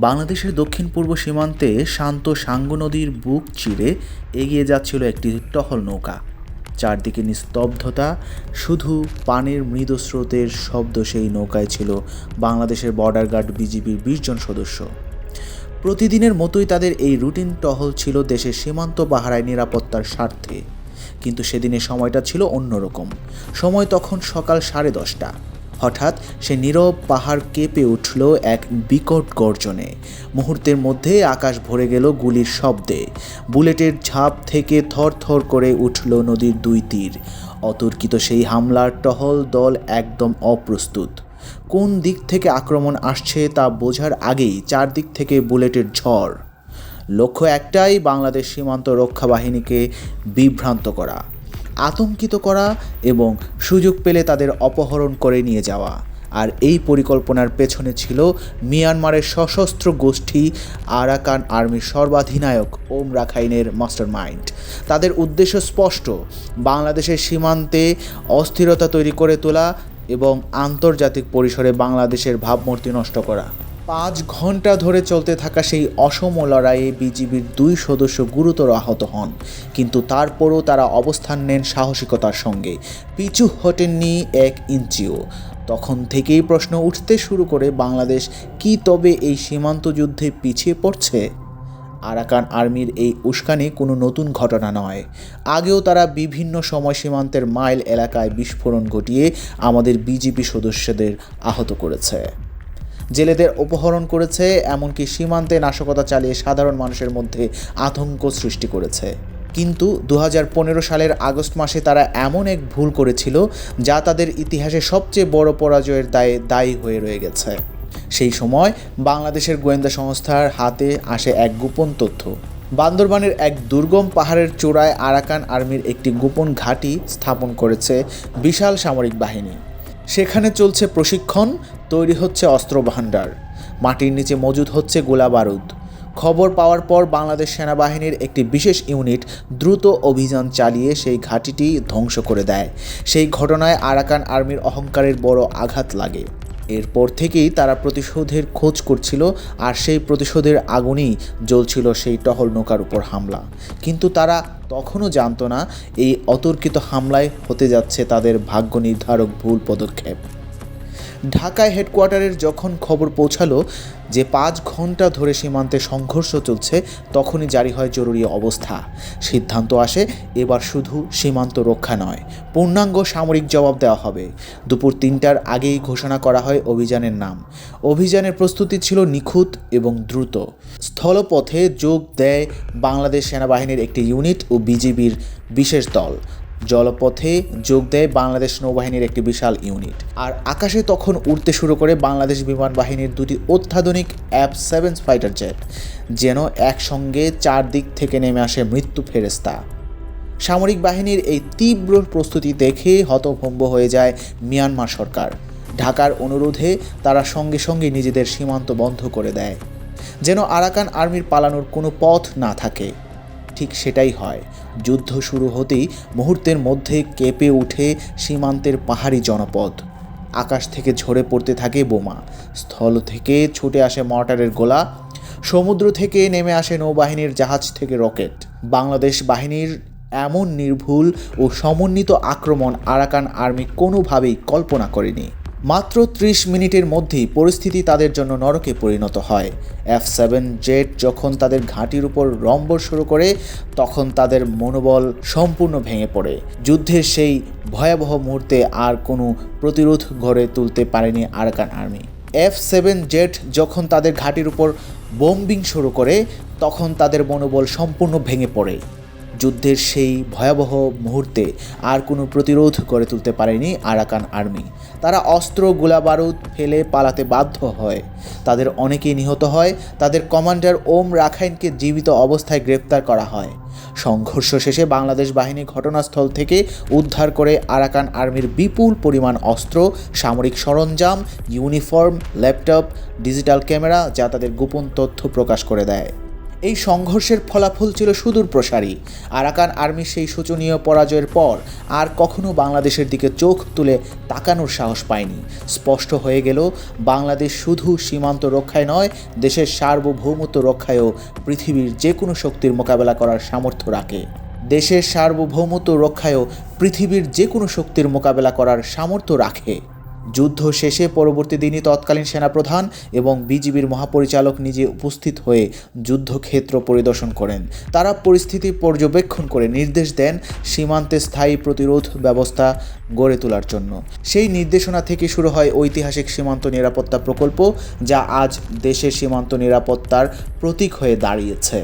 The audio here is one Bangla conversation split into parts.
বাংলাদেশের দক্ষিণ পূর্ব সীমান্তে শান্ত সাঙ্গু নদীর বুক চিরে এগিয়ে যাচ্ছিল একটি টহল নৌকা। চারদিকে নিস্তব্ধতা, শুধু পানির মৃদু স্রোতের শব্দ। সেই নৌকায় ছিল বাংলাদেশের বর্ডার গার্ড বিজিবির ২০ জন সদস্য। প্রতিদিনের মতোই তাদের এই রুটিন টহল ছিল দেশের সীমান্ত পাহারায় নিরাপত্তার স্বার্থে। কিন্তু সেদিনের সময়টা ছিল অন্যরকম। সময় তখন সকাল 10:30। হঠাৎ সে নীরব পাহাড় কেঁপে উঠল এক বিকট গর্জনে। মুহূর্তের মধ্যে আকাশ ভরে গেল গুলির শব্দে। বুলেটের ঝাঁপ থেকে থরথর করে উঠল নদীর দুই তীর। অতর্কিত সেই হামলার টহল দল একদম অপ্রস্তুত। কোন দিক থেকে আক্রমণ আসছে তা বোঝার আগেই চারদিক থেকে বুলেটের ঝড়। লক্ষ্য একটাই, বাংলাদেশ সীমান্ত রক্ষা বাহিনীকে বিভ্রান্ত করা, আতঙ্কিত করা এবং সুযোগ পেলে তাদের অপহরণ করে নিয়ে যাওয়া। আর এই পরিকল্পনার পেছনে ছিল মিয়ানমারের সশস্ত্র গোষ্ঠী আরাকান আর্মির সর্বাধিনায়ক ওম রাখাইনের মাস্টারমাইন্ড। তাদের উদ্দেশ্য স্পষ্ট: বাংলাদেশের সীমান্তে অস্থিরতা তৈরি করে তোলা এবং আন্তর্জাতিক পরিসরে বাংলাদেশের ভাবমূর্তি নষ্ট করা। 5 ঘন্টা ধরে চলতে থাকা সেই অসম লড়াইয়ে বিজিবির 2 সদস্য গুরুতর আহত হন, কিন্তু তারপরও তারা অবস্থান নেন সাহসিকতার সঙ্গে। পিছু হটেননি 1 ইঞ্চিও। তখন থেকেই প্রশ্ন উঠতে শুরু করে, বাংলাদেশ কি তবে এই সীমান্ত যুদ্ধে পিছিয়ে পড়ছে? আরাকান আর্মির এই উস্কানি কোনো নতুন ঘটনা নয়। আগেও তারা বিভিন্ন সময় সীমান্তের মাইল এলাকায় বিস্ফোরণ ঘটিয়ে আমাদের বিজিবি সদস্যদের আহত করেছে, জেলেদের অপহরণ করেছে, এমনকি সীমান্তে নাশকতা চালিয়ে সাধারণ মানুষের মধ্যে আতঙ্ক সৃষ্টি করেছে। কিন্তু 2015 সালের আগস্ট মাসে তারা এমন এক ভুল করেছিল যা তাদের ইতিহাসে সবচেয়ে বড় পরাজয়ের দায়ী হয়ে রয়ে গেছে। সেই সময় বাংলাদেশের গোয়েন্দা সংস্থার হাতে আসে এক গোপন তথ্য। বান্দরবানের এক দুর্গম পাহাড়ের চূড়ায় আরাকান আর্মির একটি গোপন ঘাঁটি স্থাপন করেছে বিশাল সামরিক বাহিনী। সেখানে চলছে প্রশিক্ষণ, তৈরি হচ্ছে অস্ত্র ভাণ্ডার, মাটির নিচে মজুদ হচ্ছে গোলা বারুদ। খবর পাওয়ার পর বাংলাদেশ সেনাবাহিনীর একটি বিশেষ ইউনিট দ্রুত অভিযান চালিয়ে সেই ঘাঁটিটি ধ্বংস করে দেয়। সেই ঘটনায় আরাকান আর্মির অহংকারের বড় আঘাত লাগে। এরপর থেকেই তারা প্রতিশোধের খোঁজ করছিল, আর সেই প্রতিশোধের আগুনেই জ্বলছিল সেই টহল নৌকার উপর হামলা। কিন্তু তারা তখনও জানতো না, এই অতর্কিত হামলায় হতে যাচ্ছে তাদের ভাগ্য নির্ধারক ভুল পদক্ষেপ। ঢাকায় হেডকোয়ার্টারের যখন খবর পৌঁছালো যে 5 ঘন্টা ধরে সীমান্তে সংঘর্ষ চলছে, তখনই জারি হয় জরুরি অবস্থা। সিদ্ধান্ত আসে, এবার শুধু সীমান্ত রক্ষা নয়, পূর্ণাঙ্গ সামরিক জবাব দেওয়া হবে। দুপুর 3টার আগেই ঘোষণা করা হয় অভিযানের নাম। অভিযানের প্রস্তুতি ছিল নিখুঁত এবং দ্রুত। স্থলপথে যোগ দেয় বাংলাদেশ সেনাবাহিনীর একটি ইউনিট ও বিজিবির বিশেষ দল। জলপথে যোগ দেয় বাংলাদেশ নৌবাহিনীর একটি বিশাল ইউনিট। আর আকাশে তখন উড়তে শুরু করে বাংলাদেশ বিমান বাহিনীর 2টি অত্যাধুনিক F-7 ফাইটার জেট। যেন একসঙ্গে 4 দিক থেকে নেমে আসে মৃত্যু ফেরেস্তা। সামরিক বাহিনীর এই তীব্র প্রস্তুতি দেখে হতভম্ব হয়ে যায় মিয়ানমার সরকার। ঢাকার অনুরোধে তারা সঙ্গে সঙ্গে নিজেদের সীমান্ত বন্ধ করে দেয়, যেন আরাকান আর্মির পালানোর কোনো পথ না থাকে। ঠিক সেটাই হয়। যুদ্ধ শুরু হতেই মুহূর্তের মধ্যে কেঁপে উঠে সীমান্তের পাহাড়ি জনপদ। আকাশ থেকে ঝরে পড়তে থাকে বোমা, স্থল থেকে ছুটে আসে মর্টারের গোলা, সমুদ্র থেকে নেমে আসে নৌবাহিনীর জাহাজ থেকে রকেট। বাংলাদেশ বাহিনীর এমন নির্ভুল ও সমন্বিত আক্রমণ আরাকান আর্মি কোনোভাবেই কল্পনা করেনি। মাত্র 30 মিনিটের মধ্যেই পরিস্থিতি তাদের জন্য নরকে পরিণত হয়। F-7 জেট যখন তাদের ঘাঁটির উপর রম্বর শুরু করে, তখন তাদের মনোবল সম্পূর্ণ ভেঙে পড়ে। যুদ্ধের সেই ভয়াবহ মুহূর্তে আর কোনো প্রতিরোধ গড়ে তুলতে পারেনি আরাকান আর্মি। F-7 জেট যখন তাদের ঘাঁটির উপর বোম্বিং শুরু করে, তখন তাদের মনোবল সম্পূর্ণ ভেঙে পড়ে। যুদ্ধের সেই ভয়াবহ মুহূর্তে আর কোনো প্রতিরোধ গড়ে তুলতে পারেনি আরাকান আর্মি। তারা অস্ত্র গোলাবারুদ ফেলে পালাতে বাধ্য হয়। তাদের অনেকেই নিহত হয়। তাদের কমান্ডার ওম রাখাইনকে জীবিত অবস্থায় গ্রেপ্তার করা হয়। সংঘর্ষ শেষে বাংলাদেশ বাহিনী ঘটনাস্থল থেকে উদ্ধার করে আরাকান আর্মির বিপুল পরিমাণ অস্ত্র, সামরিক সরঞ্জাম, ইউনিফর্ম, ল্যাপটপ, ডিজিটাল ক্যামেরা, যা তাদের গোপন তথ্য প্রকাশ করে দেয়। এই সংঘর্ষের ফলাফল ছিল সুদূর প্রসারী। আরাকান আর্মির সেই শোচনীয় পরাজয়ের পর আর কখনো বাংলাদেশের দিকে চোখ তুলে তাকানোর সাহস পায়নি। স্পষ্ট হয়ে গেল, বাংলাদেশ শুধু সীমান্ত রক্ষায় নয়, দেশের সার্বভৌমত্ব রক্ষায়ও পৃথিবীর যে কোনো শক্তির মোকাবেলা করার সামর্থ্য রাখে। দেশের সার্বভৌমত্ব রক্ষায়ও পৃথিবীর যে কোনো শক্তির মোকাবেলা করার সামর্থ্য রাখে। যুদ্ধ শেষে পরবর্তী দিনই তৎকালীন সেনাপ্রধান এবং বিজিবির মহাপরিচালক নিজে উপস্থিত হয়ে যুদ্ধক্ষেত্র পরিদর্শন করেন। তারা পরিস্থিতি পর্যবেক্ষণ করে নির্দেশ দেন সীমান্তে স্থায়ী প্রতিরোধ ব্যবস্থা গড়ে তোলার জন্য। সেই নির্দেশনা থেকে শুরু হয় ঐতিহাসিক সীমান্ত নিরাপত্তা প্রকল্প, যা আজ দেশের সীমান্ত নিরাপত্তার প্রতীক হয়ে দাঁড়িয়েছে।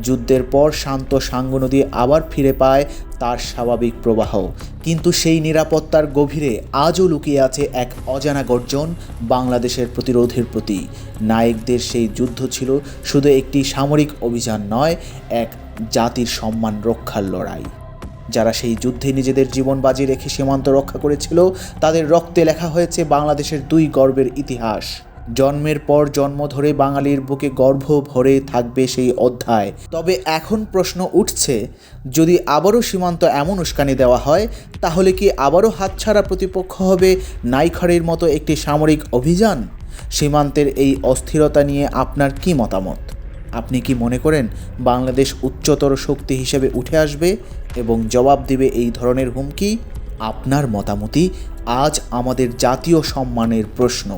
যুদ্ধের পর শান্ত সাঙ্গু নদী আবার ফিরে পায় তার স্বাভাবিক প্রবাহ, কিন্তু সেই নিরাপত্তার গভীরে আজও লুকিয়ে আছে এক অজানা গর্জন বাংলাদেশের প্রতিরোধের প্রতি। নায়েকদের সেই যুদ্ধ ছিল শুধু একটি সামরিক অভিযান নয়, এক জাতির সম্মান রক্ষার লড়াই। যারা সেই যুদ্ধে নিজেদের জীবন বাজি রেখে সীমান্ত রক্ষা করেছিল, তাদের রক্তে লেখা হয়েছে বাংলাদেশের দুই গর্বের ইতিহাস। জন্মের পর জন্ম ধরে বাঙালির বুকে গর্ব ভরে থাকবে সেই অধ্যায়। তবে এখন প্রশ্ন উঠছে, যদি আবারও সীমান্ত এমন উস্কানি দেওয়া হয়, তাহলে কি আবারও হাতছাড়া প্রতিপক্ষ হবে নাইখারের মতো একটি সামরিক অভিযান? সীমান্তের এই অস্থিরতা নিয়ে আপনার কি মতামত? আপনি কি মনে করেন বাংলাদেশ উচ্চতর শক্তি হিসেবে উঠে আসবে এবং জবাব দেবে এই ধরনের হুমকি? আপনার মতামতই আজ আমাদের জাতীয় সম্মানের প্রশ্ন।